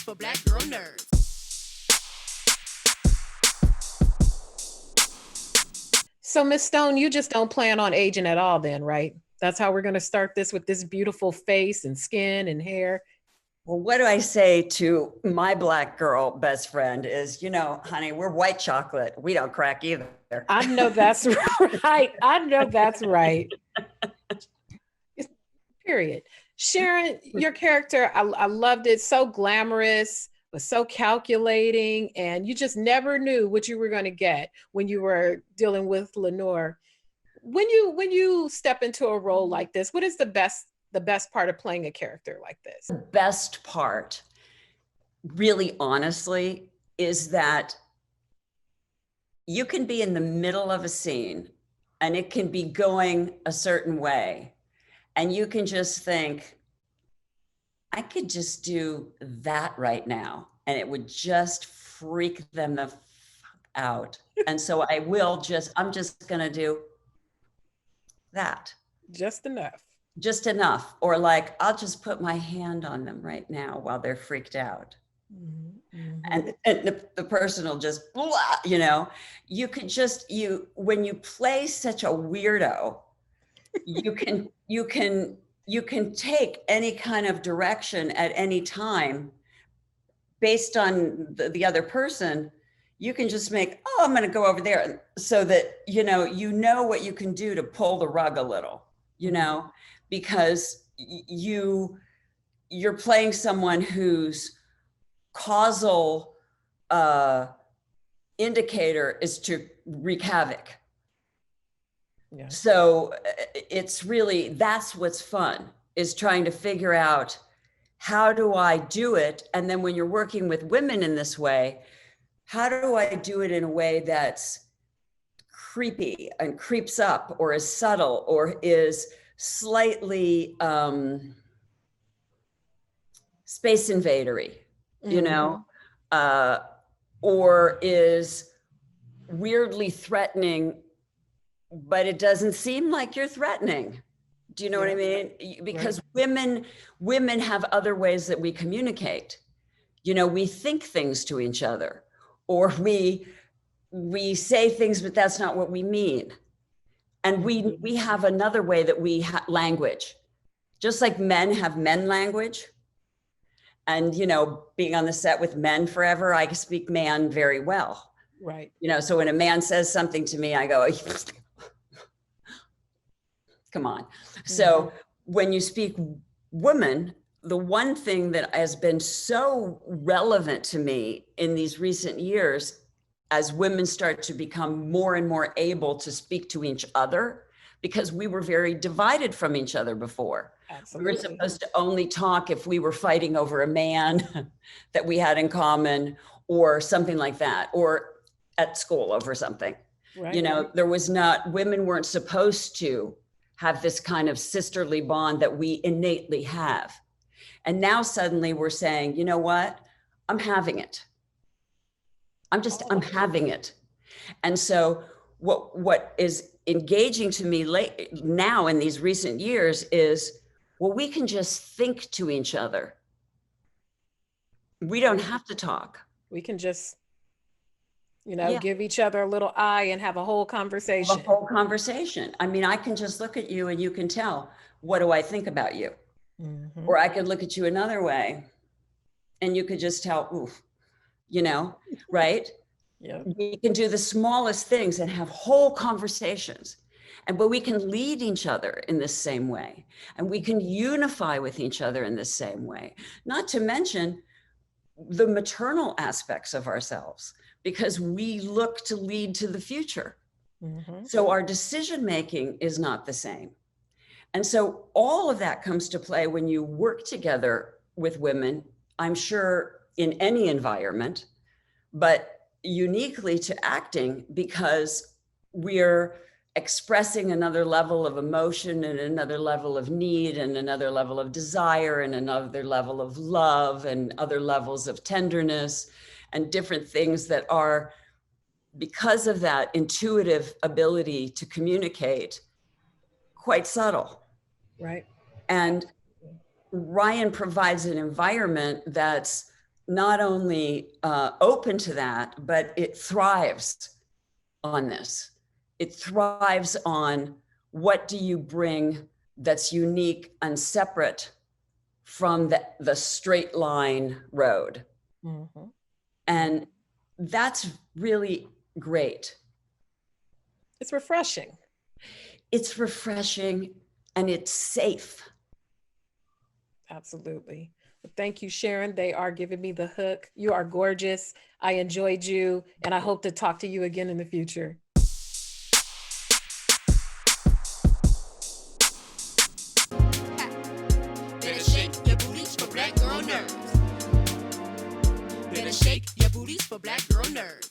for Black girl nerds. So, Miss Stone, you just don't plan on aging at all then, right? That's how we're going to start this, with this beautiful face and skin and hair. Well, what do I say to my Black girl best friend is, honey, we're white chocolate. We don't crack either. I know that's right. I know that's right. Period. Sharon, your character, I loved it. So glamorous, was so calculating, and you just never knew what you were going to get when you were dealing with Lenore. When you step into a role like this, what is the best part of playing a character like this? The best part, really honestly, is that you can be in the middle of a scene and it can be going a certain way. And you can just think, I could just do that right now. And it would just freak them the fuck out. And so I'm just going to do that. Just enough. Just enough. Or like, I'll just put my hand on them right now while they're freaked out. Mm-hmm. And the person will just, you could just, when you play such a weirdo, you can take any kind of direction at any time based on the other person. You can just make, I'm going to go over there, so that, you know what you can do to pull the rug a little, because you're playing someone whose causal indicator is to wreak havoc. Yeah. So it's really, that's what's fun, is trying to figure out, how do I do it? And then when you're working with women in this way, how do I do it in a way that's creepy and creeps up, or is subtle, or is slightly space invadery, or is weirdly threatening, but it doesn't seem like you're threatening. Do you know what I mean? Because right. women have other ways that we communicate. We think things to each other, or we say things, but that's not what we mean. And we have another way that we language, just like men have men language. And, being on the set with men forever, I speak man very well. Right. So when a man says something to me, I go, come on. Mm-hmm. So when you speak woman, the one thing that has been so relevant to me in these recent years, as women start to become more and more able to speak to each other, because we were very divided from each other before. Absolutely. We were supposed to only talk if we were fighting over a man that we had in common, or something like that, or at school over something. Right. There was not, women weren't supposed to have this kind of sisterly bond that we innately have. And now suddenly we're saying, you know what? I'm having it. I'm having it. And so what is engaging to me now in these recent years is, well, we can just think to each other. We don't have to talk. We can just, give each other a little eye and have a whole conversation. I mean, I can just look at you and you can tell, what do I think about you? Mm-hmm. Or I could look at you another way and you could just tell, oof, right? Yeah. We can do the smallest things and have whole conversations. But we can lead each other in the same way. And we can unify with each other in the same way. Not to mention the maternal aspects of ourselves, because we look to lead to the future. Mm-hmm. So our decision-making is not the same. And so all of that comes to play when you work together with women, I'm sure in any environment, but uniquely to acting, because we're expressing another level of emotion and another level of need and another level of desire and another level of love and other levels of tenderness and different things that are, because of that intuitive ability to communicate, quite subtle. Right. And Ryan provides an environment that's not only open to that, but it thrives on this. It thrives on what do you bring that's unique and separate from the straight line road. Mm-hmm. And that's really great. It's refreshing. It's refreshing and it's safe. Absolutely. Thank you, Sharon. They are giving me the hook. You are gorgeous. I enjoyed you, and I hope to talk to you again in the future.